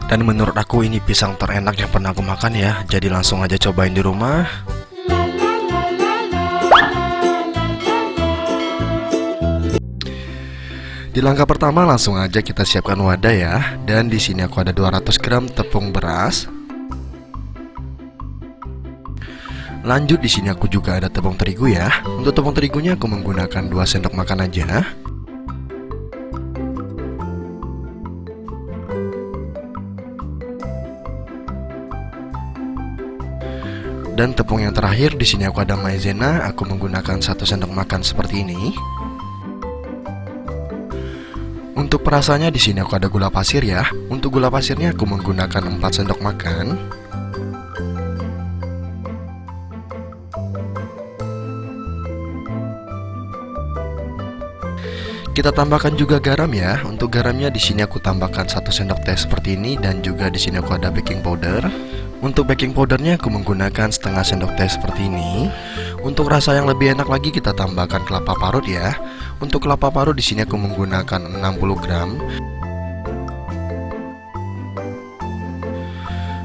Dan menurut aku ini pisang terenak yang pernah aku makan ya. Jadi langsung aja cobain di rumah. Di langkah pertama langsung aja kita siapkan wadah ya. Dan di sini aku ada 200 gram tepung beras. Lanjut di sini aku juga ada tepung terigu ya. Untuk tepung terigunya aku menggunakan 2 sendok makan aja. Dan tepung yang terakhir di sini aku ada maizena. Aku menggunakan 1 sendok makan seperti ini. Untuk perasanya di sini aku ada gula pasir ya. Untuk gula pasirnya aku menggunakan 4 sendok makan. Kita tambahkan juga garam ya. Untuk garamnya di sini aku tambahkan 1 sendok teh seperti ini dan juga di sini aku ada baking powder. Untuk baking powdernya aku menggunakan setengah sendok teh seperti ini. Untuk rasa yang lebih enak lagi kita tambahkan kelapa parut ya. Untuk kelapa parut di sini aku menggunakan 60 gram.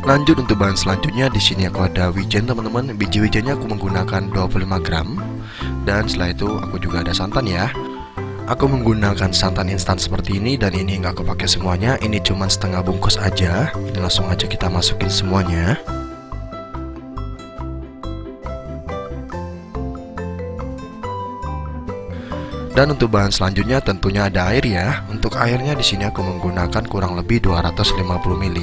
Lanjut untuk bahan selanjutnya di sini aku ada wijen teman-teman. Biji wijennya aku menggunakan 25 gram. Dan setelah itu aku juga ada santan ya. Aku menggunakan santan instan seperti ini dan ini nggak aku pakai semuanya. Ini cuma setengah bungkus aja. Ini langsung aja kita masukin semuanya. Dan untuk bahan selanjutnya tentunya ada air ya. Untuk airnya di sini aku menggunakan kurang lebih 250 ml.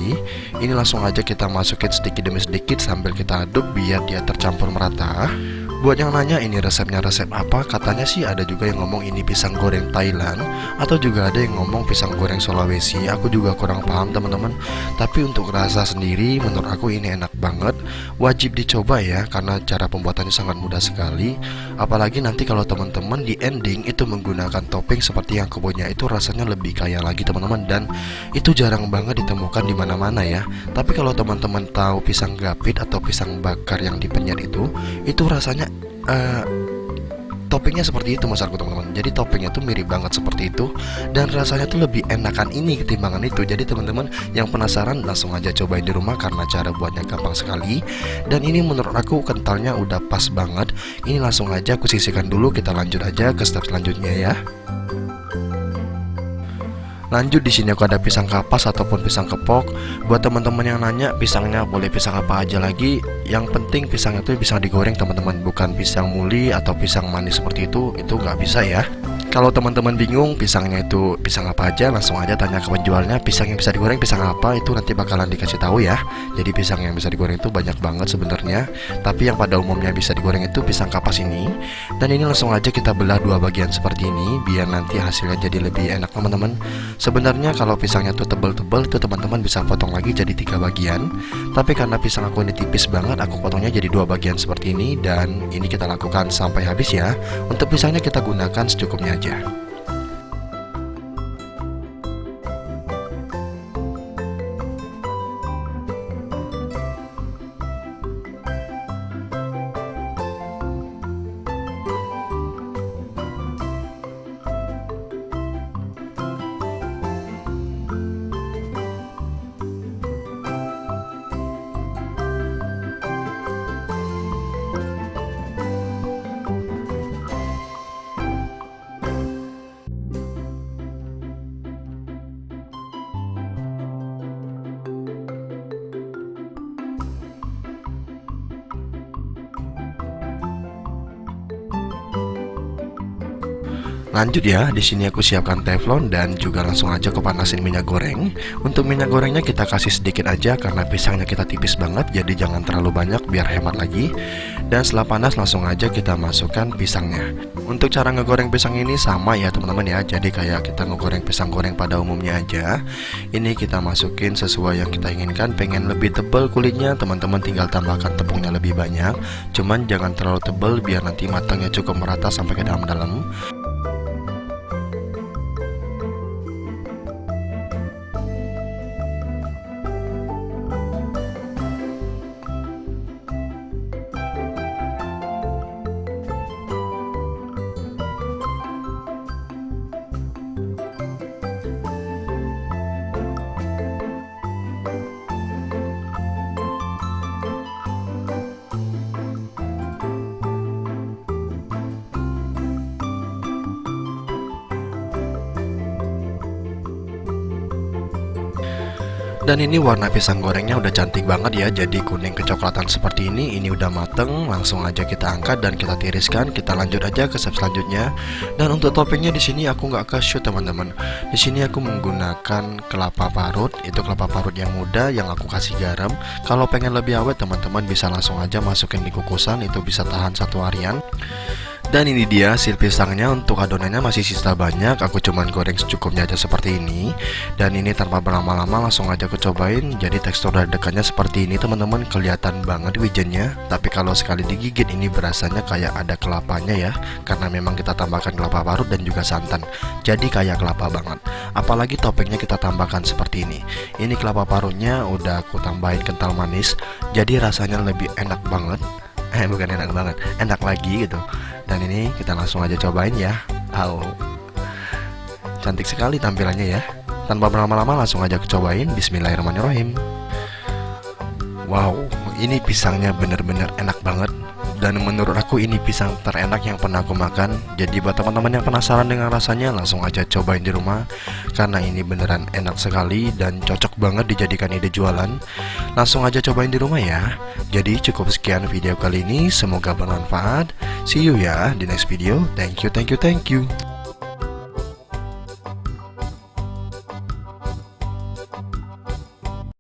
Ini langsung aja kita masukin sedikit demi sedikit sambil kita aduk biar dia tercampur merata. Buat yang nanya ini resepnya resep apa, katanya sih ada juga yang ngomong ini pisang goreng Thailand, atau juga ada yang ngomong pisang goreng Sulawesi. Aku juga kurang paham teman-teman. Tapi untuk rasa sendiri menurut aku ini enak banget. Wajib dicoba ya, karena cara pembuatannya sangat mudah sekali. Apalagi nanti kalau teman-teman di ending itu menggunakan topping seperti yang aku punya, itu rasanya lebih kaya lagi teman-teman. Dan itu jarang banget ditemukan di mana-mana ya. Tapi kalau teman-teman tahu pisang gapit atau pisang bakar yang dipenyet itu rasanya toppingnya seperti itu mas aku teman-teman. Jadi toppingnya tuh mirip banget seperti itu dan rasanya tuh lebih enakan ini ketimbangan itu. Jadi teman-teman yang penasaran langsung aja cobain di rumah karena cara buatnya gampang sekali. Dan ini menurut aku kentalnya udah pas banget. Ini langsung aja aku sisihkan dulu, kita lanjut aja ke step selanjutnya ya. Lanjut di sini aku ada pisang kapas ataupun pisang kepok. Buat teman-teman yang nanya pisangnya boleh pisang apa aja lagi, yang penting pisangnya itu bisa digoreng teman-teman, bukan pisang muli atau pisang manis seperti itu nggak bisa ya. Kalau teman-teman bingung pisangnya itu pisang apa aja, langsung aja tanya ke penjualnya pisang yang bisa digoreng pisang apa, itu nanti bakalan dikasih tahu ya. Jadi pisang yang bisa digoreng itu banyak banget sebenarnya, tapi yang pada umumnya bisa digoreng itu pisang kapas ini. Dan ini langsung aja kita belah dua bagian seperti ini biar nanti hasilnya jadi lebih enak teman-teman. Sebenarnya kalau pisangnya tuh tebel-tebel itu teman-teman bisa potong lagi jadi 3 bagian. Tapi karena pisang aku ini tipis banget, aku potongnya jadi 2 bagian seperti ini. Dan ini kita lakukan sampai habis ya. Untuk pisangnya kita gunakan secukupnya aja. Lanjut ya, di sini aku siapkan teflon dan juga langsung aja aku panasin minyak goreng. Untuk minyak gorengnya kita kasih sedikit aja karena pisangnya kita tipis banget, jadi jangan terlalu banyak biar hemat lagi. Dan setelah panas langsung aja kita masukkan pisangnya. Untuk cara ngegoreng pisang ini sama ya teman-teman ya, jadi kayak kita ngegoreng pisang goreng pada umumnya aja. Ini kita masukin sesuai yang kita inginkan. Pengen lebih tebal kulitnya, teman-teman tinggal tambahkan tepungnya lebih banyak. Cuman jangan terlalu tebal biar nanti matangnya cukup merata sampai ke dalam-dalam. Dan ini warna pisang gorengnya udah cantik banget ya, jadi kuning kecoklatan seperti ini. Ini udah mateng, langsung aja kita angkat dan kita tiriskan. Kita lanjut aja ke step selanjutnya. Dan untuk toppingnya di sini aku nggak ke shoot teman-teman. Di sini aku menggunakan kelapa parut, itu kelapa parut yang muda yang aku kasih garam. Kalau pengen lebih awet teman-teman bisa langsung aja masukin di kukusan, itu bisa tahan 1 harian. Dan ini dia hasil pisangnya. Untuk adonannya masih sisa banyak, aku cuman goreng secukupnya aja seperti ini. Dan ini tanpa berlama-lama langsung aja aku cobain. Jadi tekstur dari dekatnya seperti ini teman-teman, kelihatan banget wijennya. Tapi kalau sekali digigit ini berasanya kayak ada kelapanya ya, karena memang kita tambahkan kelapa parut dan juga santan. Jadi kayak kelapa banget. Apalagi toppingnya kita tambahkan seperti ini. Ini kelapa parutnya udah aku tambahin kental manis, jadi rasanya lebih enak banget. Bukan enak banget, enak lagi gitu. Dan ini kita langsung aja cobain ya. Cantik sekali tampilannya ya. Tanpa berlama-lama langsung aja cobain. Bismillahirrahmanirrahim. Wow, ini pisangnya bener-bener enak banget. Dan menurut aku ini pisang terenak yang pernah aku makan. Jadi buat teman-teman yang penasaran dengan rasanya, langsung aja cobain di rumah, karena ini beneran enak sekali dan cocok banget dijadikan ide jualan. Langsung aja cobain di rumah ya. Jadi cukup sekian video kali ini, semoga bermanfaat. See you ya di next video. Thank you.